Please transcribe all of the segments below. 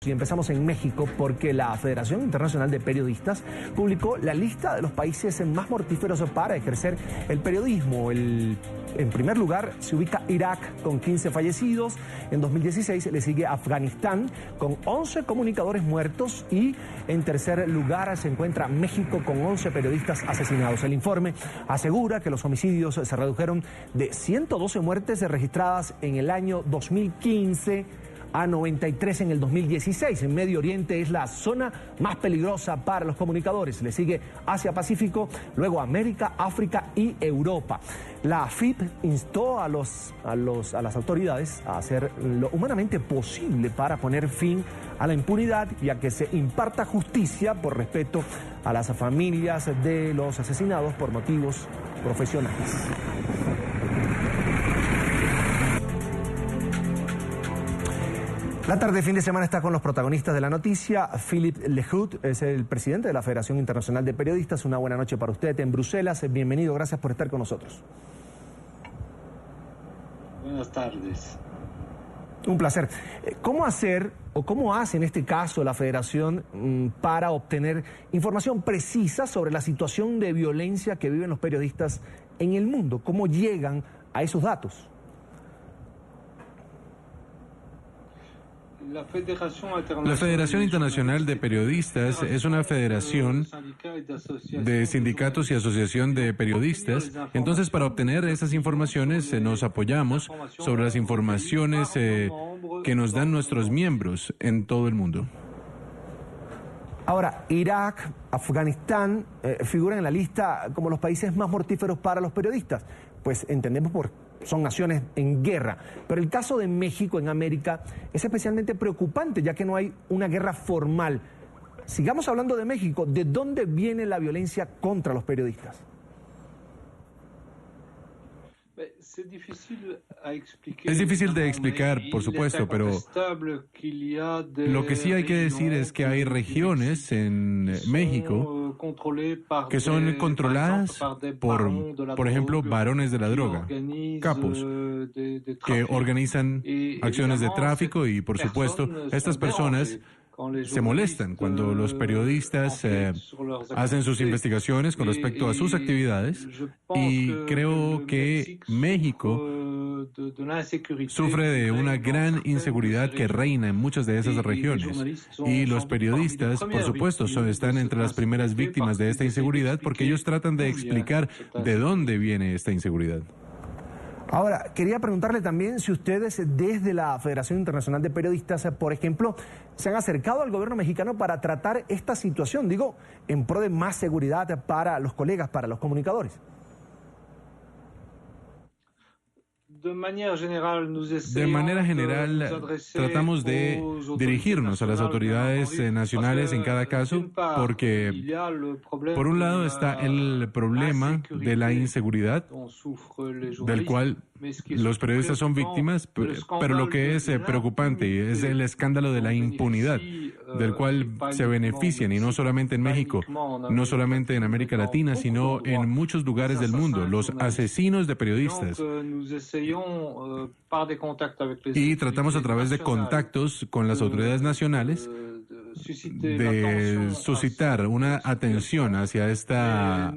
Y empezamos en México porque la Federación Internacional de Periodistas publicó la lista de los países más mortíferos para ejercer el periodismo. En primer lugar se ubica Irak con 15 fallecidos. En 2016 le sigue Afganistán con 11 comunicadores muertos y en tercer lugar se encuentra México con 11 periodistas asesinados. El informe asegura que los homicidios se redujeron de 112 muertes registradas en el año 2015 a 93 en el 2016. En Medio Oriente es la zona más peligrosa para los comunicadores. Le sigue Asia-Pacífico, luego América, África y Europa. La AFIP instó a las autoridades a hacer lo humanamente posible para poner fin a la impunidad y a que se imparta justicia por respeto a las familias de los asesinados por motivos profesionales. La tarde de fin de semana está con los protagonistas de la noticia. Philippe Lehout es el presidente de la Federación Internacional de Periodistas. Una buena noche para usted en Bruselas. Bienvenido, gracias por estar con nosotros. Buenas tardes. Un placer. ¿Cómo hacer o cómo hace en este caso la Federación para obtener información precisa sobre la situación de violencia que viven los periodistas en el mundo? ¿Cómo llegan a esos datos? La Federación Internacional de Periodistas es una federación de sindicatos y asociación de periodistas. Entonces, para obtener esas informaciones, nos apoyamos sobre las informaciones que nos dan nuestros miembros en todo el mundo. Ahora, Irak, Afganistán figuran en la lista como los países más mortíferos para los periodistas. Pues entendemos son naciones en guerra. Pero el caso de México en América es especialmente preocupante, ya que no hay una guerra formal. Sigamos hablando de México. ¿De dónde viene la violencia contra los periodistas? Es difícil de explicar, por supuesto, pero lo que sí hay que decir es que hay regiones en México que son controladas por ejemplo, varones de la droga, capos, que organizan acciones de tráfico y, por supuesto, estas personas se molestan cuando los periodistas hacen sus investigaciones con respecto a sus actividades, y creo que México sufre de una gran inseguridad que reina en muchas de esas regiones, y los periodistas, por supuesto, están entre las primeras víctimas de esta inseguridad porque ellos tratan de explicar de dónde viene esta inseguridad. Ahora, quería preguntarle también si ustedes desde la Federación Internacional de Periodistas, por ejemplo, se han acercado al gobierno mexicano para tratar esta situación, digo, en pro de más seguridad para los colegas, para los comunicadores. De manera general, tratamos de dirigirnos a las autoridades nacionales en cada caso, porque por un lado está el problema de la inseguridad, del cual los periodistas son víctimas, pero lo que es preocupante es el escándalo de la impunidad, del cual se benefician, y no solamente en México, no solamente en América Latina, sino en muchos lugares del mundo, los asesinos de periodistas. Y tratamos a través de contactos con las autoridades nacionales de suscitar una atención hacia esta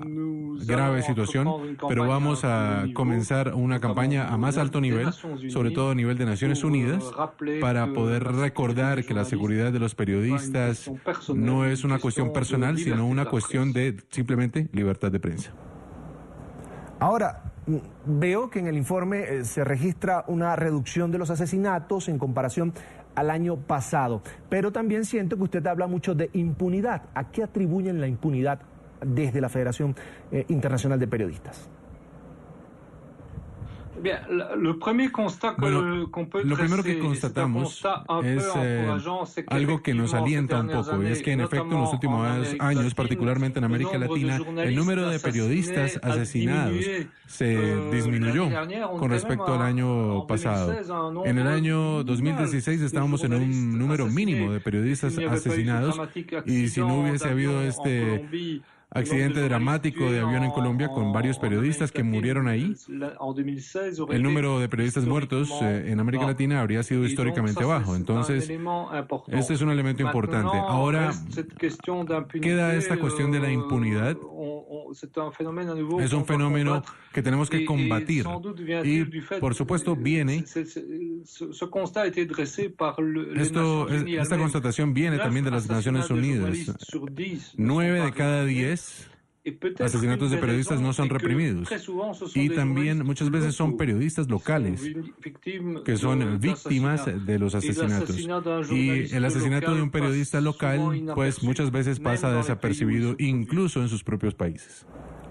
grave situación, pero vamos a comenzar una campaña a más alto nivel, sobre todo a nivel de Naciones Unidas, para poder recordar que la seguridad de los periodistas no es una cuestión personal, sino una cuestión de simplemente libertad de prensa. Ahora, veo que en el informe se registra una reducción de los asesinatos en comparación al año pasado, pero también siento que usted habla mucho de impunidad. ¿A qué atribuyen la impunidad desde la Federación Internacional de Periodistas? Lo primero que constatamos es algo que nos alienta un poco, y es que en efecto en los últimos años, particularmente en América Latina, el número de periodistas asesinados se disminuyó con respecto al año pasado. En el año 2016 estábamos en un número mínimo de periodistas asesinados, y si no hubiese habido este accidente dramático de avión en Colombia con varios periodistas que murieron ahí, el número de periodistas muertos en América Latina habría sido históricamente bajo. Entonces, este es un elemento importante. Ahora, queda esta cuestión de la impunidad. Es un fenómeno que tenemos que combatir y, por supuesto, viene... Esta constatación viene también de las Naciones Unidas. 9 de cada 10 asesinatos de periodistas no son reprimidos. Y también muchas veces son periodistas locales que son víctimas de los asesinatos. Y el asesinato de un periodista local, pues muchas veces pasa desapercibido incluso en sus propios países.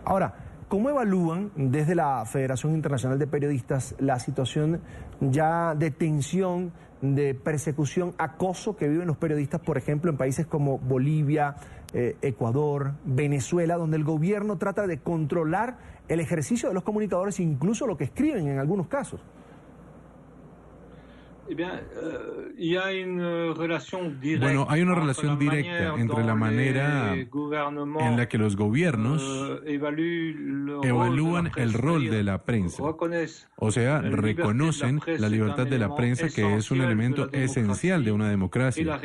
Ahora, ¿cómo evalúan desde la Federación Internacional de Periodistas la situación ya de tensión, de persecución, acoso que viven los periodistas, por ejemplo, en países como Bolivia, Ecuador, Venezuela, donde el gobierno trata de controlar el ejercicio de los comunicadores, incluso lo que escriben en algunos casos? Bueno, hay una relación directa entre la manera en la que los gobiernos evalúan el rol de la prensa. O sea, reconocen la libertad de la prensa, que es un elemento esencial de una democracia.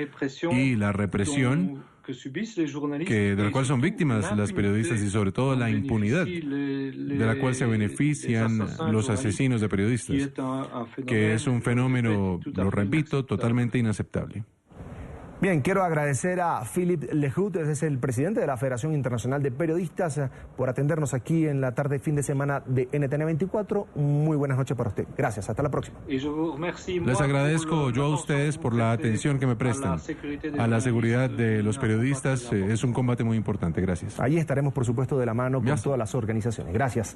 Y la represión de la cual son víctimas las periodistas y sobre todo la impunidad de la cual se benefician los asesinos de periodistas, que es un fenómeno, lo repito, totalmente inaceptable. Bien, quiero agradecer a Philippe Lehout, es el presidente de la Federación Internacional de Periodistas, por atendernos aquí en la tarde fin de semana de NTN 24. Muy buenas noches para usted. Gracias, hasta la próxima. Les agradezco yo a ustedes por la atención que me prestan a la seguridad de los periodistas. Es un combate muy importante. Gracias. Allí estaremos, por supuesto, de la mano con todas las organizaciones. Gracias.